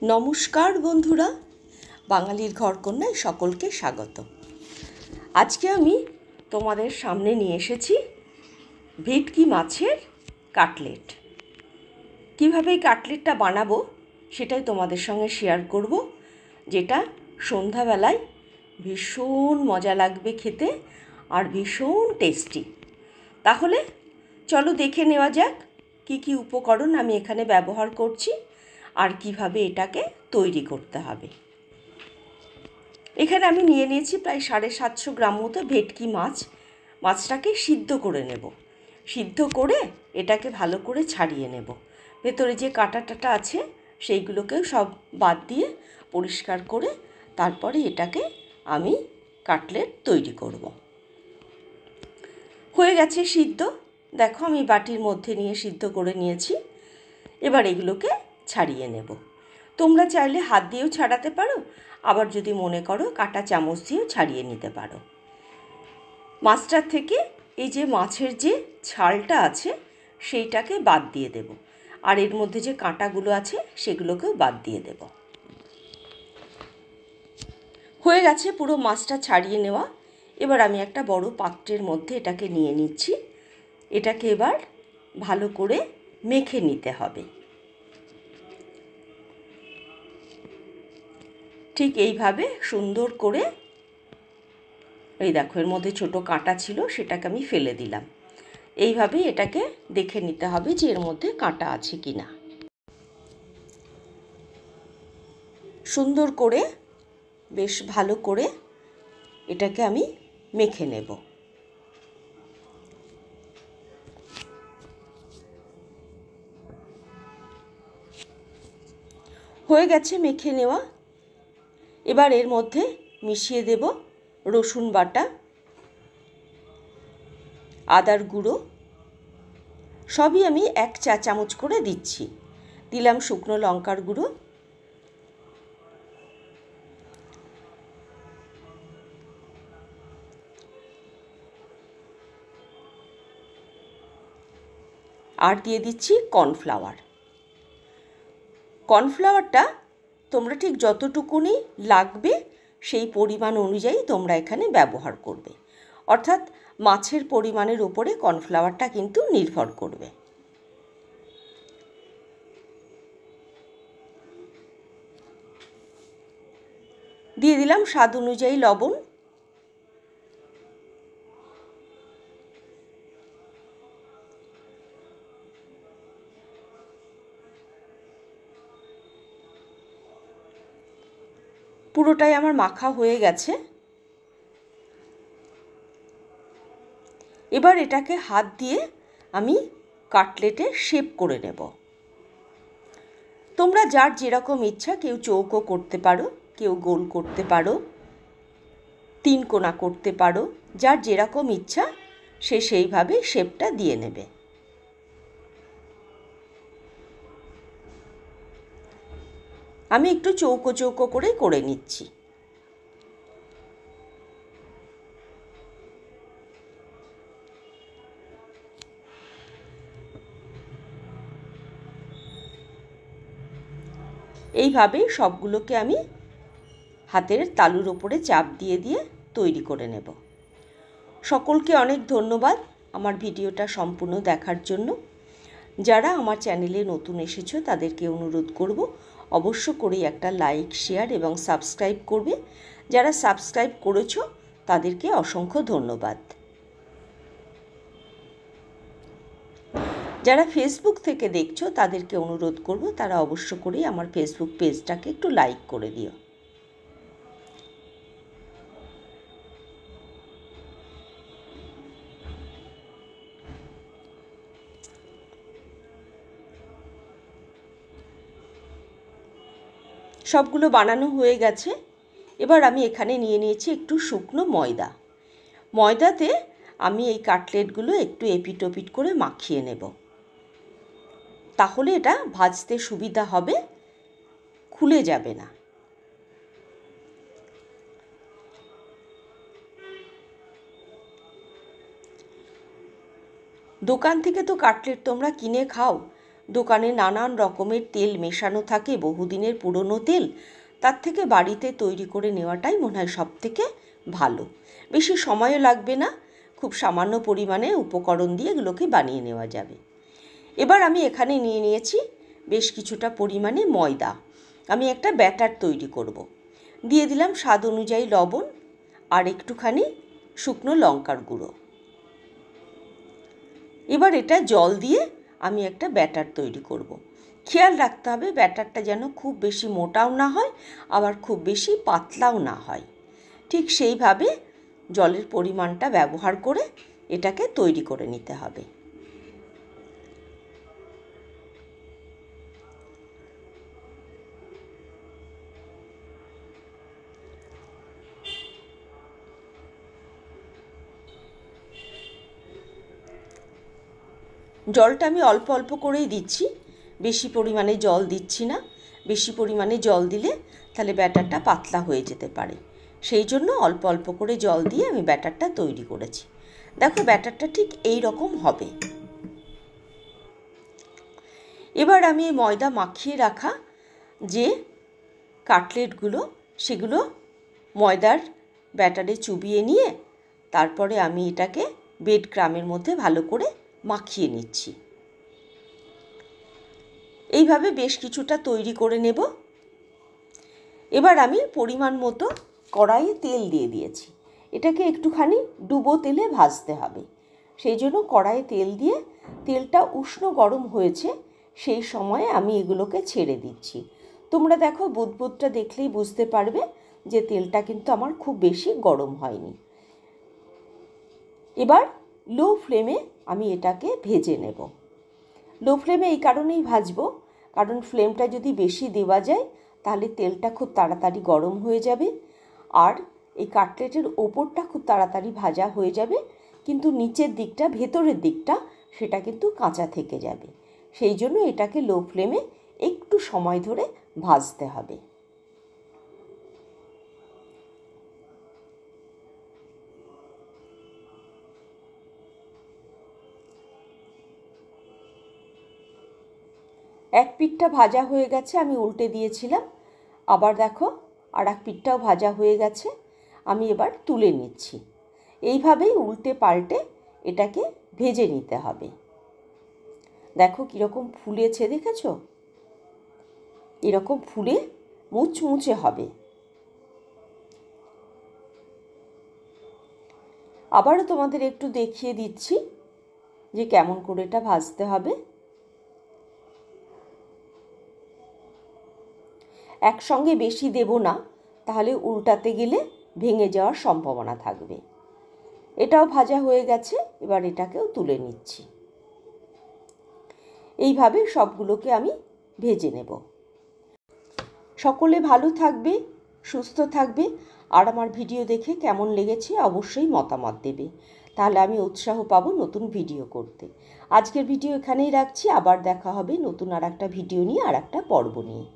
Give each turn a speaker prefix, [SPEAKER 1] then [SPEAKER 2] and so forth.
[SPEAKER 1] নমস্কার বন্ধুরা, বাঙালির ঘরকন্যায় সকলকে স্বাগত। আজকে আমি তোমাদের সামনে নিয়ে এসেছি ভেটকি মাছের কাটলেট। কীভাবে এই কাটলেটটা বানাবো সেটাই তোমাদের সঙ্গে শেয়ার করব, যেটা সন্ধ্যাবেলায় ভীষণ মজা লাগবে খেতে আর ভীষণ টেস্টি। তাহলে চলো দেখে নেওয়া যাক কী কী উপকরণ আমি এখানে ব্যবহার করছি আর কিভাবে এটাকে তৈরি করতে হবে। এখানে আমি নিয়ে নিয়েছি প্রায় 750 গ্রাম মতো ভেটকি মাছ। মাছটাকে সিদ্ধ করে নেব। সিদ্ধ করে এটাকে ভালো করে ছাড়িয়ে নেব। ভেতরে যে কাঁটা টাটা আছে সেইগুলোকেও সব বাদ দিয়ে পরিষ্কার করে তারপরে এটাকে আমি কাটলেট তৈরি করব। হয়ে গেছে সিদ্ধ, দেখো আমি বাটির মধ্যে নিয়ে সিদ্ধ করে নিয়েছি। এবার এগুলোকে ছাড়িয়ে নেব। তোমরা চাইলে হাত দিয়েও ছাড়াতে পারো, আবার যদি মনে করো কাঁটা চামচ দিয়েও ছাড়িয়ে নিতে পারো। মাছটার থেকে এই যে মাছের যে ছালটা আছে সেইটাকে বাদ দিয়ে দেব, আর এর মধ্যে যে কাঁটাগুলো আছে সেগুলোকেও বাদ দিয়ে দেব। হয়ে গেছে পুরো মাছটা ছাড়িয়ে নেওয়া। এবার আমি একটা বড় পাত্রের মধ্যে এটাকে নিয়ে নিচ্ছি। এটাকে এবার ভালো করে মেখে নিতে হবে। ঠিক এইভাবে সুন্দর করে, এই দেখো এর মধ্যে ছোট কাঁটা ছিল সেটাকে আমি ফেলে দিলাম। এইভাবে এটাকে দেখে নিতে হবে যে এর মধ্যে কাঁটা আছে কি না। সুন্দর করে বেশ ভালো করে এটাকে আমি মেখে নেব। হয়ে গেছে মেখে নেওয়া। এবার এর মধ্যে মিশিয়ে দেব রসুন বাটা, আদার গুঁড়ো, সবই আমি 1 চা চামচ করে দিচ্ছি। দিলাম শুকনো লঙ্কার গুঁড়ো, আর দিয়ে দিচ্ছি কর্নফ্লাওয়ার। কর্নফ্লাওয়ারটা তোমরা ঠিক যতটুকুনি লাগবে সেই পরিমাণ অনুযায়ী তোমরা এখানে ব্যবহার করবে, অর্থাৎ মাছের পরিমাণের উপরে কর্নফ্লাওয়ারটা কিন্তু নির্ভর করবে। দিয়ে দিলাম স্বাদ অনুযায়ী লবণ। পুরোটাই আমার মাখা হয়ে গেছে। এবার এটাকে হাত দিয়ে আমি কাটলেটে শেপ করে নেব। তোমরা যার যেরকম ইচ্ছা, কেউ চৌকো করতে পারো, কেউ গোল করতে পারো, 3 কোনা করতে পারো, যার যেরকম ইচ্ছা সে সেইভাবে শেপটা দিয়ে নেবে। আমি একটু চৌকো চৌকো করে নিচ্ছি। এইভাবে সবগুলোকে আমি হাতের তালুর ওপরে চাপ দিয়ে দিয়ে তৈরি করে নেব। সকলকে অনেক ধন্যবাদ আমার ভিডিওটা সম্পূর্ণ দেখার জন্য। যারা আমার চ্যানেলে নতুন এসেছো তাদেরকে অনুরোধ করব অবশ্য করেই একটা লাইক, শেয়ার এবং সাবস্ক্রাইব করবে। যারা সাবস্ক্রাইব করেছো তাদেরকে অসংখ্য ধন্যবাদ। যারা ফেসবুক থেকে দেখছো তাদেরকে অনুরোধ করব তারা অবশ্য করেই আমার ফেসবুক পেজটাকে একটু লাইক করে দিও। সবগুলো বানানো হয়ে গেছে। এবার আমি এখানে নিয়ে নিয়েছি একটু শুকনো ময়দা। ময়দাতে আমি এই কাটলেটগুলো একটু এপিট ওপিট করে মাখিয়ে নেব, তাহলে এটা ভাজতে সুবিধা হবে, খুলে যাবে না। দোকান থেকে তো কাটলেট তোমরা কিনে খাও, দোকানে নানান রকমের তেল মেশানো থাকে, বহুদিনের পুরনো তেল। তার থেকে বাড়িতে তৈরি করে নেওয়াটাই মনে হয় সবথেকে ভালো। বেশি সময়ও লাগবে না, খুব সামান্য পরিমাণে উপকরণ দিয়ে এগুলোকে বানিয়ে নেওয়া যাবে। এবার আমি এখানে নিয়ে নিয়েছি বেশ কিছুটা পরিমাণে ময়দা। আমি একটা ব্যাটার তৈরি করব। দিয়ে দিলাম স্বাদ অনুযায়ী লবণ আর একটুখানি শুকনো লঙ্কার গুঁড়ো। এবার এটা জল দিয়ে আমি একটা ব্যাটার তৈরি করব। খেয়াল রাখতে হবে ব্যাটারটা যেন খুব বেশি মোটাও না হয়, আবার খুব বেশি পাতলাও না হয়। ঠিক সেইভাবে জলের পরিমাণটা ব্যবহার করে এটাকে তৈরি করে নিতে হবে। জলটা আমি অল্প অল্প করেই দিচ্ছি, বেশি পরিমাণে জল দিচ্ছি না। বেশি পরিমাণে জল দিলে তাহলে ব্যাটারটা পাতলা হয়ে যেতে পারে। সেই জন্য অল্প অল্প করে জল দিয়ে আমি ব্যাটারটা তৈরি করেছি। দেখো ব্যাটারটা ঠিক এই রকম হবে। এবার আমি এই ময়দা মাখিয়ে রাখা যে কাটলেটগুলো, সেগুলো ময়দার ব্যাটারে চুবিয়ে নিয়ে তারপরে আমি এটাকে ব্রেড ক্রামের মধ্যে ভালো করে মাখিয়ে নিচ্ছি। এইভাবে বেশ কিছুটা তৈরি করে নেব। এবার আমি পরিমাণ মতো কড়াইয়ে তেল দিয়ে দিয়েছি। এটাকে একটুখানি ডুবো তেলে ভাজতে হবে। সেই জন্য কড়াইয়ে তেল দিয়ে তেলটা উষ্ণ গরম হয়েছে, সেই সময়ে আমি এগুলোকে ছেড়ে দিচ্ছি। তোমরা দেখো বুদবুদটা দেখলেই বুঝতে পারবে যে তেলটা কিন্তু আমার খুব বেশি গরম হয়নি। এবার লো ফ্লেমে আমি এটাকে ভেজে নেব। লো ফ্লেমে এই কারণেই ভাজবো, কারণ ফ্লেমটা যদি বেশি দেওয়া যায় তাহলে তেলটা খুব তাড়াতাড়ি গরম হয়ে যাবে, আর এই কাটলেটের ওপরটা খুব তাড়াতাড়ি ভাজা হয়ে যাবে, কিন্তু নিচের দিকটা, ভেতরের দিকটা, সেটা কিন্তু কাঁচা থেকে যাবে। সেই জন্য এটাকে লো ফ্লেমে একটু সময় ধরে ভাজতে হবে। এক পিঠটা ভাজা হয়ে গেছে, আমি উল্টে দিয়েছিলাম। আবার দেখো আর এক পিঠটাও ভাজা হয়ে গেছে, আমি এবার তুলে নিচ্ছি। এইভাবেই উল্টে পাল্টে এটাকে ভেজে নিতে হবে। দেখো কীরকম ফুলেছে, দেখেছো? এরকম ফুলে মুচমুচে হবে। আবারও তোমাদের একটু দেখিয়ে দিচ্ছি যে কেমন করে এটা ভাজতে হবে। একসঙ্গে বেশি দেব না, তাহলে উল্টাতে গেলে ভেঙে যাওয়ার সম্ভাবনা থাকবে। এটাও ভাজা হয়ে গেছে, এবার এটাকেও তুলে নিচ্ছি। এইভাবে সবগুলোকে আমি ভেজে নেব। সকলে ভালো থাকবে, সুস্থ থাকবে, আর আমার ভিডিও দেখে কেমন লেগেছে অবশ্যই মতামত দেবে, তাহলে আমি উৎসাহ পাবো নতুন ভিডিও করতে। আজকের ভিডিও এখানেই রাখছি, আবার দেখা হবে নতুন আর একটা ভিডিও নিয়ে, আর একটা পর্ব নিয়ে।